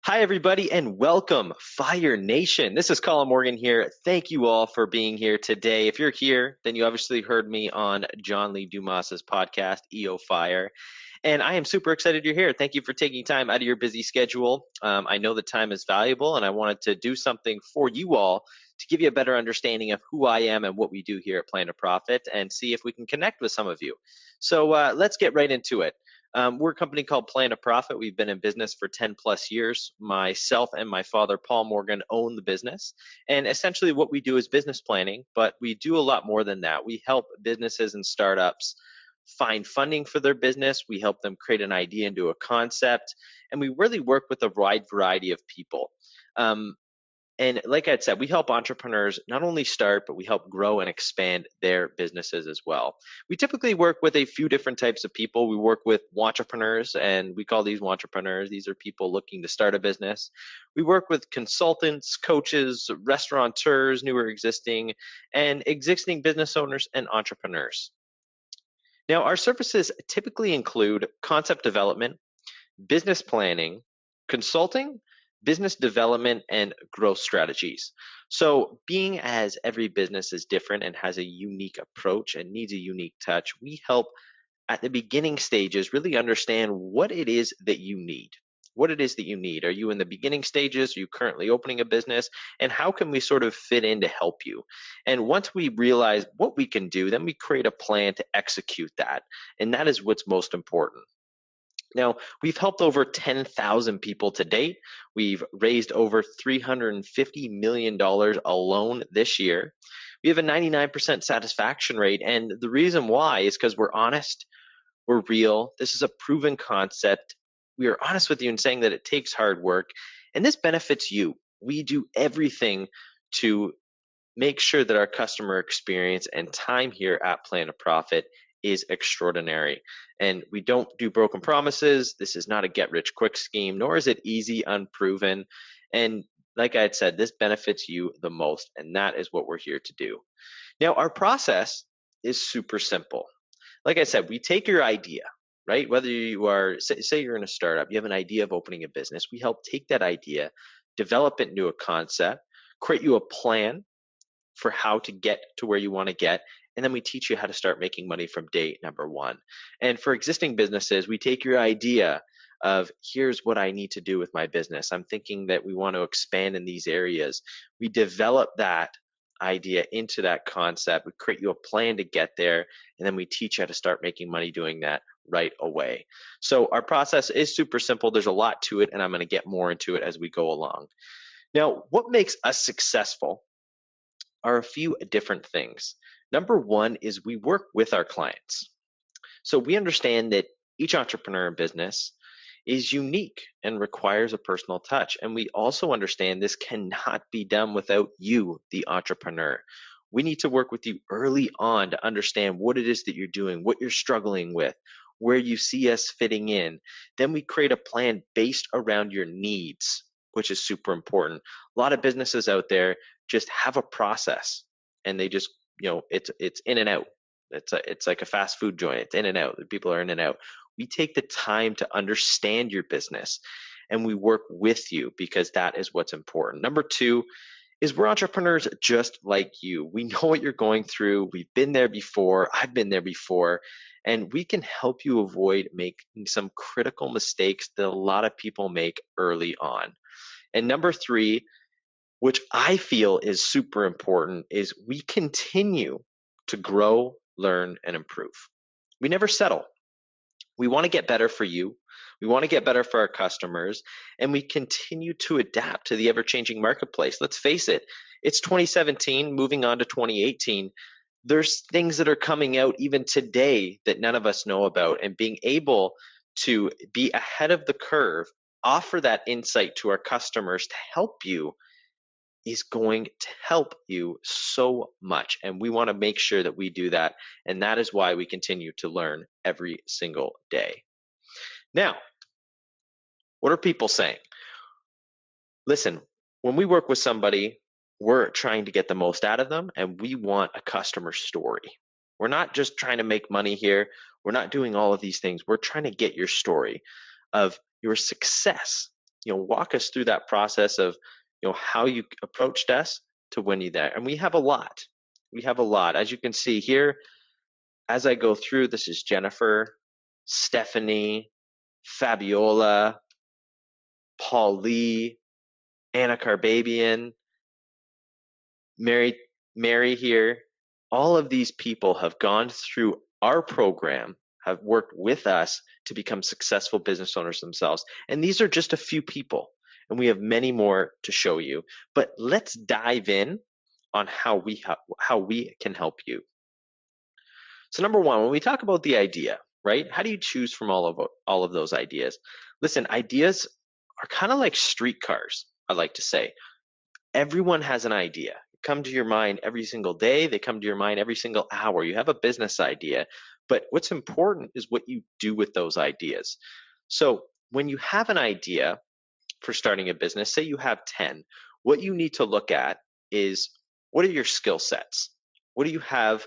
Hi, everybody, and welcome, Fire Nation. This is Colin Morgan here. Thank you all for being here today. If you're here, then you obviously heard me on John Lee Dumas's podcast, EO Fire. And I am super excited you're here. Thank you for taking time out of your busy schedule. I know that time is valuable, and I wanted to do something for you all to give you a better understanding of who I am and what we do here at Plan to Profit and see if we can connect with some of you. So let's get right into it. We're a company called Plan to Profit. We've been in business for 10 plus years. Myself and my father, Paul Morgan, own the business. And essentially, what we do is business planning, but we do a lot more than that. We help businesses and startups find funding for their business. We help them create an idea into a concept. And we really work with a wide variety of people. And like I said, we help entrepreneurs not only start, but we help grow and expand their businesses as well. We typically work with a few different types of people. We work with entrepreneurs, and we call these entrepreneurs. These are people looking to start a business. We work with consultants, coaches, restaurateurs, new or existing, and existing business owners and entrepreneurs. Now, our services typically include concept development, business planning, consulting, business development, and growth strategies. So, being as every business is different and has a unique approach and needs a unique touch, we help at the beginning stages really understand what it is that you need. What it is that you need. Are you in the beginning stages? Are you currently opening a business? And how can we sort of fit in to help you? And once we realize what we can do, then we create a plan to execute that. And that is what's most important. Now, we've helped over 10,000 people to date. We've raised over $350 million alone this year. We have a 99% satisfaction rate. And the reason why is because we're honest, we're real. This is a proven concept. We are honest with you in saying that it takes hard work, and this benefits you. We do everything to make sure that our customer experience and time here at Plan to Profit is extraordinary. And we don't do broken promises. This is not a get rich quick scheme, nor is it easy, unproven. And like I had said, this benefits you the most, and that is what we're here to do. Now, our process is super simple. Like I said, we take your idea, right? Whether you are, say you're in a startup, you have an idea of opening a business. We help take that idea, develop it into a concept, create you a plan for how to get to where you want to get. And then we teach you how to start making money from day number one. And for existing businesses, we take your idea of here's what I need to do with my business. I'm thinking that we want to expand in these areas. We develop that idea into that concept. We create you a plan to get there. And then we teach you how to start making money doing that right away. So our process is super simple. There's a lot to it, and I'm going to get more into it as we go along. Now, what makes us successful are a few different things. Number one is we work with our clients. So we understand that each entrepreneur in business is unique and requires a personal touch. And we also understand this cannot be done without you, the entrepreneur. We need to work with you early on to understand what it is that you're doing, what you're struggling with, where you see us fitting in. Then we create a plan based around your needs, which is super important. A lot of businesses out there just have a process, and they just, it's in and out. It's like a fast food joint. It's in and out. People are in and out. We take the time to understand your business, and we work with you because that is what's important. Number two is we're entrepreneurs just like you. We know what you're going through. We've been there before. I've been there before. And we can help you avoid making some critical mistakes that a lot of people make early on. And number three, which I feel is super important, is we continue to grow, learn, and improve. We never settle. We want to get better for you. We want to get better for our customers, and we continue to adapt to the ever-changing marketplace. Let's face it, it's 2017, moving on to 2018. There's things that are coming out even today that none of us know about, and being able to be ahead of the curve, offer that insight to our customers to help you is going to help you so much. And we want to make sure that we do that. And that is why we continue to learn every single day. Now, what are people saying? Listen, when we work with somebody, we're trying to get the most out of them, and we want a customer story. We're not just trying to make money here. We're not doing all of these things. We're trying to get your story of your success walk us through that process of, how you approached us to winning that. And we have a lot. We have a lot. As you can see here, as I go through, this is Jennifer, Stephanie, Fabiola, Paul Lee, Anna Carbabian, Mary here. All of these people have gone through our program, have worked with us to become successful business owners themselves. And these are just a few people, and we have many more to show you. But let's dive in on how we can help you. So number one, when we talk about the idea, right? How do you choose from all of those ideas? Listen, ideas are kind of like streetcars, I like to say. Everyone has an idea. They come to your mind every single day. They come to your mind every single hour. You have a business idea, but what's important is what you do with those ideas. So when you have an idea for starting a business, say you have 10, what you need to look at is, what are your skill sets? What do you have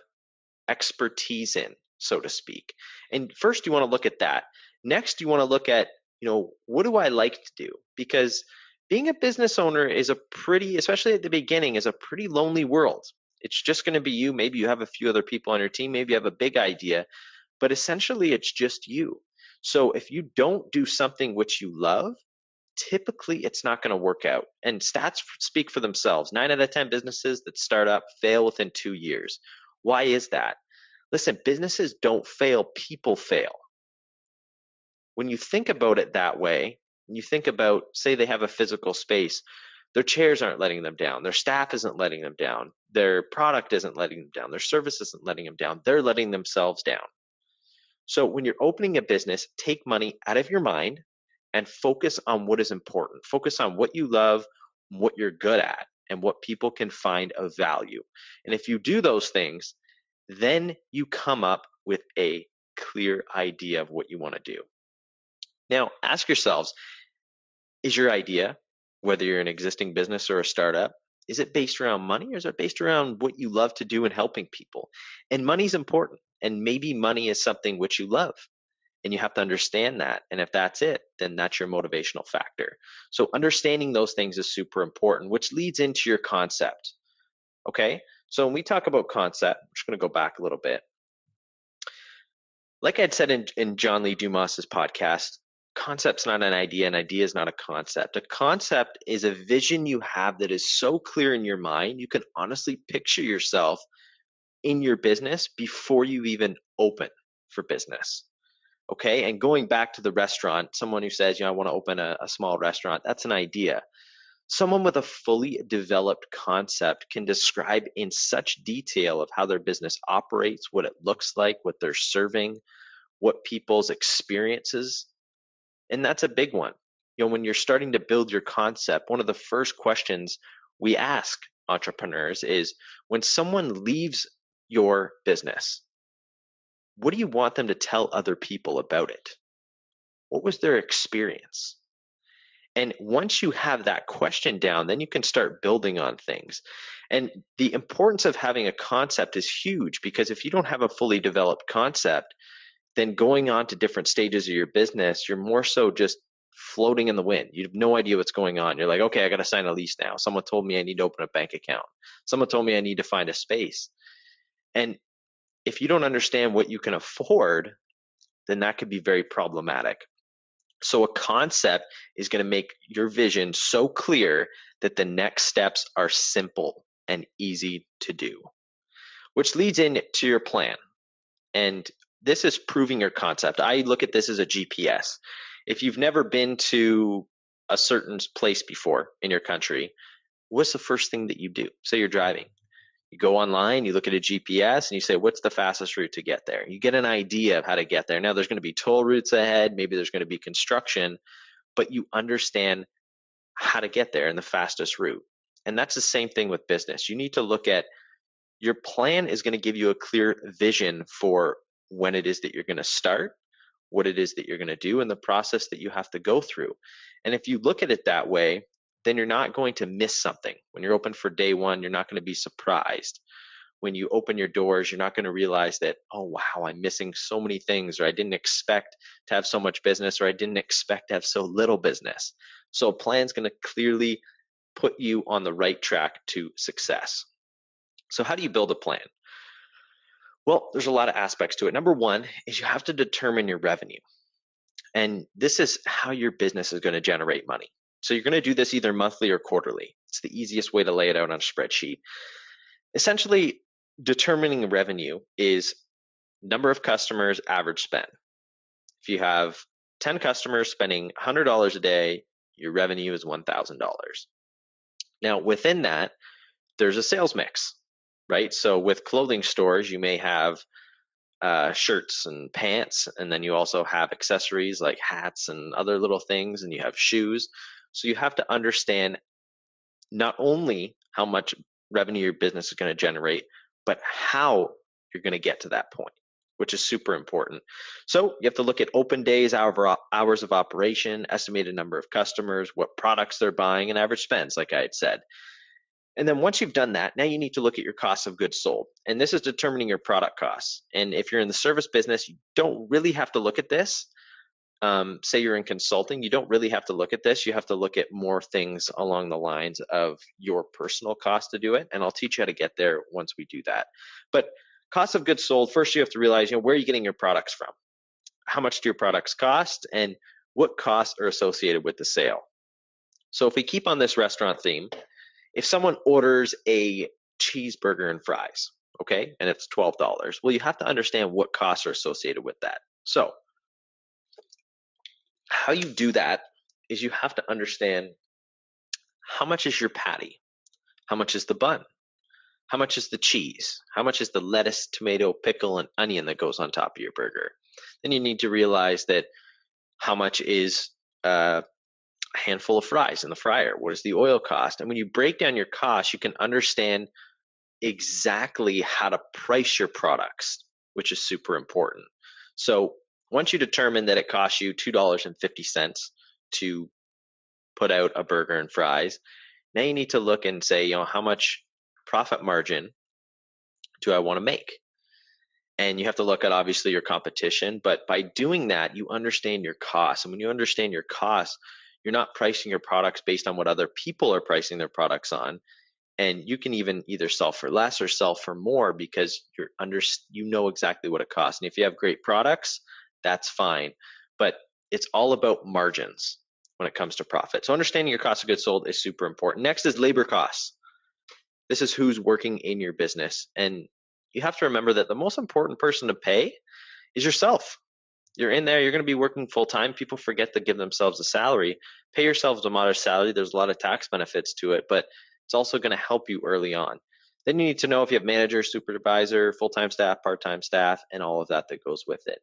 expertise in, so to speak? And first you want to look at that. Next, you want to look at, what do I like to do? Because being a business owner is especially at the beginning, is a pretty lonely world. It's just going to be you. Maybe you have a few other people on your team. Maybe you have a big idea, but essentially it's just you. So if you don't do something which you love, typically it's not going to work out. And stats speak for themselves. 9 out of 10 businesses that start up fail within 2 years. Why is that? Listen, businesses don't fail, people fail. When you think about it that way, when you think about, say they have a physical space, their chairs aren't letting them down, their staff isn't letting them down, their product isn't letting them down, their service isn't letting them down, they're letting themselves down. So when you're opening a business, take money out of your mind and focus on what is important. Focus on what you love, what you're good at, and what people can find of value. And if you do those things, then you come up with a clear idea of what you want to do. Now, ask yourselves, is your idea, whether you're an existing business or a startup, is it based around money, or is it based around what you love to do and helping people? And money's important, and maybe money is something which you love, and you have to understand that. And if that's it, then that's your motivational factor. So understanding those things is super important, which leads into your concept. Okay, so when we talk about concept, I'm just going to go back a little bit. Like I'd said in John Lee Dumas's podcast, concept's not an idea, an idea is not a concept. A concept is a vision you have that is so clear in your mind, you can honestly picture yourself in your business before you even open for business. Okay, and going back to the restaurant, someone who says, I want to open a small restaurant, that's an idea. Someone with a fully developed concept can describe in such detail of how their business operates, what it looks like, what they're serving, what people's experiences. And that's a big one. When you're starting to build your concept, one of the first questions we ask entrepreneurs is, when someone leaves your business, what do you want them to tell other people about it? What was their experience? And once you have that question down, then you can start building on things. And the importance of having a concept is huge, because if you don't have a fully developed concept, then going on to different stages of your business, you're more so just floating in the wind. You have no idea what's going on. You're like, okay, I got to sign a lease now. Someone told me I need to open a bank account. Someone told me I need to find a space. And if you don't understand what you can afford, then that could be very problematic. So a concept is going to make your vision so clear that the next steps are simple and easy to do, which leads into your plan. And this is proving your concept. I look at this as a GPS. If you've never been to a certain place before in your country, what's the first thing that you do? Say you're driving. You go online, you look at a GPS, and you say, what's the fastest route to get there? You get an idea of how to get there. Now, there's going to be toll routes ahead. Maybe there's going to be construction, but you understand how to get there and the fastest route. And that's the same thing with business. You need to look at your plan is going to give you a clear vision for when it is that you're going to start, what it is that you're going to do, and the process that you have to go through. And if you look at it that way, then you're not going to miss something. When you're open for day one, you're not going to be surprised. when you open your doors, you're not going to realize that, oh, wow, I'm missing so many things, or I didn't expect to have so much business, or I didn't expect to have so little business. So a plan is going to clearly put you on the right track to success. So how do you build a plan? Well, there's a lot of aspects to it. Number one is you have to determine your revenue. And this is how your business is going to generate money. So you're going to do this either monthly or quarterly. It's the easiest way to lay it out on a spreadsheet. Essentially, determining revenue is number of customers, average spend. If you have 10 customers spending $100 a day, your revenue is $1,000. Now, within that, there's a sales mix, right? So with clothing stores, you may have shirts and pants, and then you also have accessories like hats and other little things, and you have shoes. So you have to understand not only how much revenue your business is going to generate, but how you're going to get to that point, which is super important. So you have to look at open days, hours of operation, estimated number of customers, what products they're buying, and average spends, like I had said. And then once you've done that, now you need to look at your cost of goods sold. And this is determining your product costs. And if you're in the service business, you don't really have to look at this. Say you're in consulting, you don't really have to look at this. You have to look at more things along the lines of your personal cost to do it. And I'll teach you how to get there once we do that. But cost of goods sold, first you have to realize, where are you getting your products from? How much do your products cost? And what costs are associated with the sale? So if we keep on this restaurant theme, if someone orders a cheeseburger and fries, okay, and it's $12, well, you have to understand what costs are associated with that. So how you do that is you have to understand how much is your patty, how much is the bun, how much is the cheese, how much is the lettuce, tomato, pickle, and onion that goes on top of your burger. Then you need to realize that how much is a handful of fries in the fryer, what is the oil cost. And when you break down your costs, you can understand exactly how to price your products, which is super important. So once you determine that it costs you $2.50 to put out a burger and fries, now you need to look and say, how much profit margin do I want to make? And you have to look at obviously your competition, but by doing that, you understand your costs. And when you understand your costs, you're not pricing your products based on what other people are pricing their products on. And you can even either sell for less or sell for more because you know exactly what it costs. And if you have great products, that's fine. But it's all about margins when it comes to profit. So understanding your cost of goods sold is super important. Next is labor costs. This is who's working in your business. And you have to remember that the most important person to pay is yourself. You're in there, you're going to be working full time. People forget to give themselves a salary. Pay yourselves a modest salary. There's a lot of tax benefits to it, but it's also going to help you early on. Then you need to know if you have manager, supervisor, full-time staff, part-time staff, and all of that goes with it.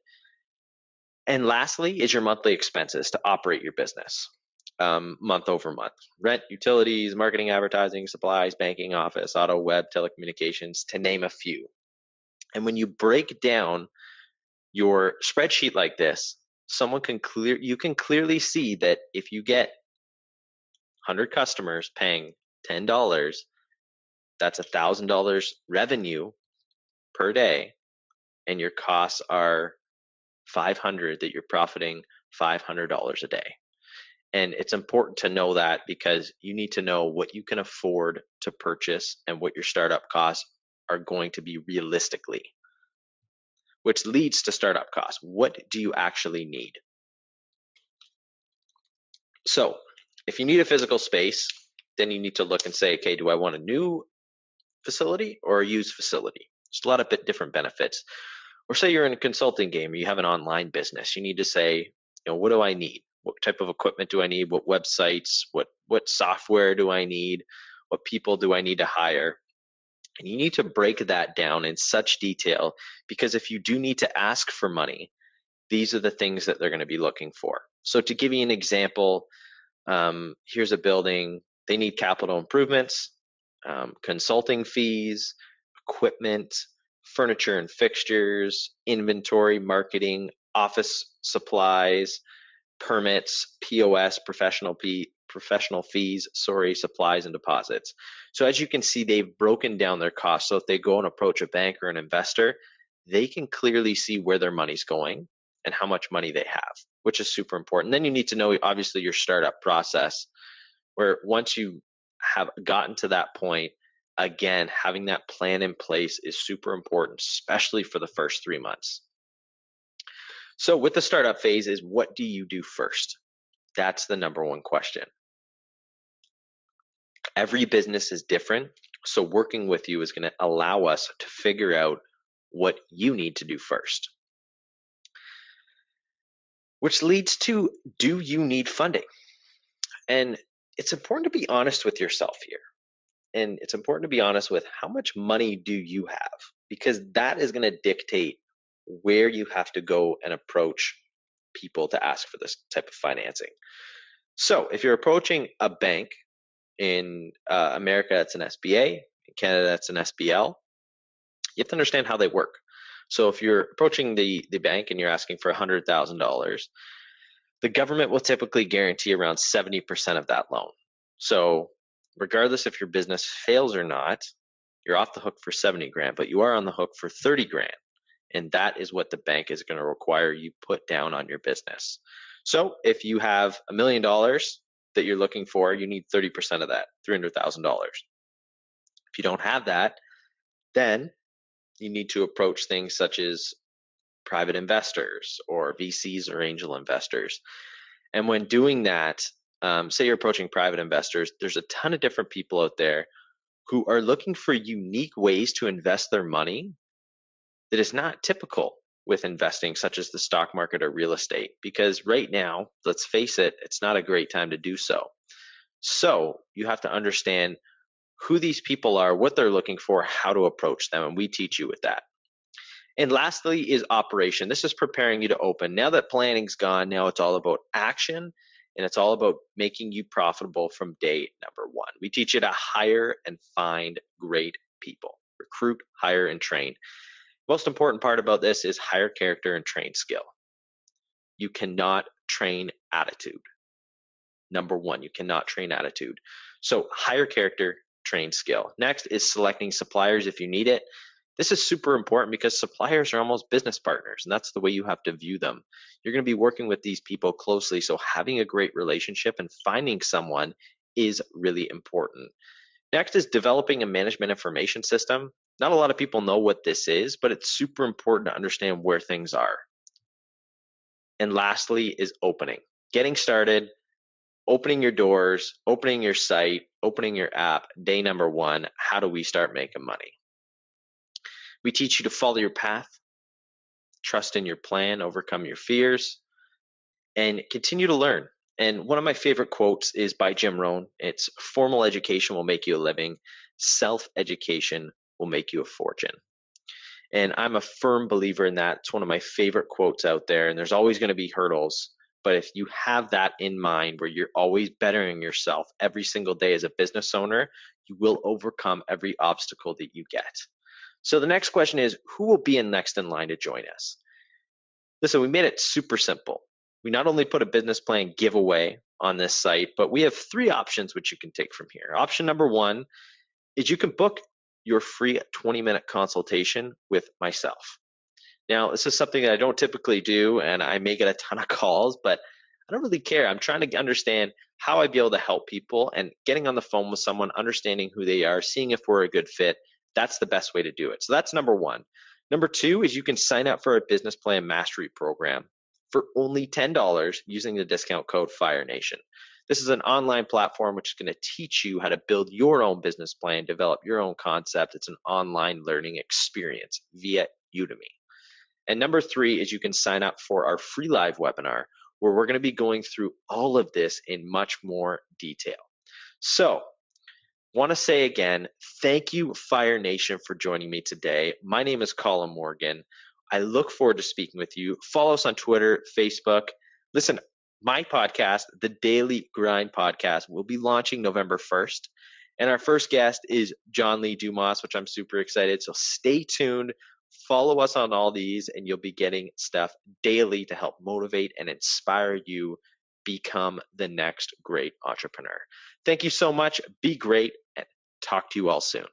And lastly is your monthly expenses to operate your business month over month. Rent, utilities, marketing, advertising, supplies, banking, office, auto, web, telecommunications, to name a few. And when you break down your spreadsheet like this, you can clearly see that if you get 100 customers paying $10, that's $1,000 revenue per day, and your costs are $500, that you're profiting $500 a day. And it's important to know that because you need to know what you can afford to purchase and what your startup costs are going to be realistically, which leads to startup costs. What do you actually need? So if you need a physical space, then you need to look and say, okay, do I want a new facility or a used facility? There's a lot of different benefits. Or say you're in a consulting game or you have an online business. You need to say, what do I need? What type of equipment do I need? What websites? What software do I need? What people do I need to hire? And you need to break that down in such detail, because if you do need to ask for money, these are the things that they're going to be looking for. So to give you an example, here's a building. They need capital improvements, consulting fees, equipment, furniture and fixtures, inventory, marketing, office supplies, permits, POS, professional professional fees, supplies, and deposits. So as you can see, they've broken down their costs. So if they go and approach a bank or an investor, they can clearly see where their money's going and how much money they have, which is super important. Then you need to know, obviously, your startup process, where once you have gotten to that point, again, having that plan in place is super important, especially for the first 3 months. So with the startup phase is, what do you do first? That's the number one question. Every business is different, so working with you is going to allow us to figure out what you need to do first. Which leads to, do you need funding? And it's important to be honest with yourself here. And it's important to be honest with how much money do you have, because that is going to dictate where you have to go and approach people to ask for this type of financing. So if you're approaching a bank in America, it's an SBA. In Canada, it's an SBL. You have to understand how they work. So if you're approaching the bank and you're asking for $100,000, the government will typically guarantee around 70% of that loan. So regardless if your business fails or not, you're off the hook for 70 grand, but you are on the hook for 30 grand. And that is what the bank is going to require you put down on your business. So if you have $1 million that you're looking for, you need 30% of that, $300,000. If you don't have that, then you need to approach things such as private investors or VCs or angel investors. And when doing that, say you're approaching private investors, there's a ton of different people out there who are looking for unique ways to invest their money that is not typical with investing, such as the stock market or real estate. Because right now, let's face it, it's not a great time to do so. So you have to understand who these people are, what they're looking for, how to approach them, and we teach you with that. And lastly is operation. This is preparing you to open. Now that planning's gone, now it's all about action, and it's all about making you profitable from day number one. We teach you to hire and find great people. Recruit, hire, and train. Most important part about this is hire character and train skill. You cannot train attitude. Number one, you cannot train attitude. So hire character, train skill. Next is selecting suppliers if you need it. This is super important because suppliers are almost business partners, and that's the way you have to view them. You're going to be working with these people closely, so having a great relationship and finding someone is really important. Next is developing a management information system. Not a lot of people know what this is, but it's super important to understand where things are. And lastly is opening. Getting started, opening your doors, opening your site, opening your app, day number one. How do we start making money? We teach you to follow your path, trust in your plan, overcome your fears, and continue to learn. And one of my favorite quotes is by Jim Rohn. It's, formal education will make you a living. Self-education will make you a fortune. And I'm a firm believer in that. It's one of my favorite quotes out there. And there's always going to be hurdles. But if you have that in mind, where you're always bettering yourself every single day as a business owner, you will overcome every obstacle that you get. So the next question is, who will be next in line to join us? Listen, we made it super simple. We not only put a business plan giveaway on this site, but we have 3 options which you can take from here. Option number 1 is you can book your free 20-minute consultation with myself. Now, this is something that I don't typically do, and I may get a ton of calls, but I don't really care. I'm trying to understand how I'd be able to help people, and getting on the phone with someone, understanding who they are, seeing if we're a good fit. That's the best way to do it. So that's number 1. Number 2 is you can sign up for a business plan mastery program for only $10 using the discount code FireNation. This is an online platform which is going to teach you how to build your own business plan, develop your own concept. It's an online learning experience via Udemy. And number 3 is you can sign up for our free live webinar, where we're going to be going through all of this in much more detail. So, want to say again, thank you, Fire Nation, for joining me today. My name is Colin Morgan. I look forward to speaking with you. Follow us on Twitter, Facebook. Listen, my podcast, the Daily Grind Podcast, will be launching November 1st. And our first guest is John Lee Dumas, which I'm super excited. So stay tuned. Follow us on all these, and you'll be getting stuff daily to help motivate and inspire you become the next great entrepreneur. Thank you so much. Be great, and talk to you all soon.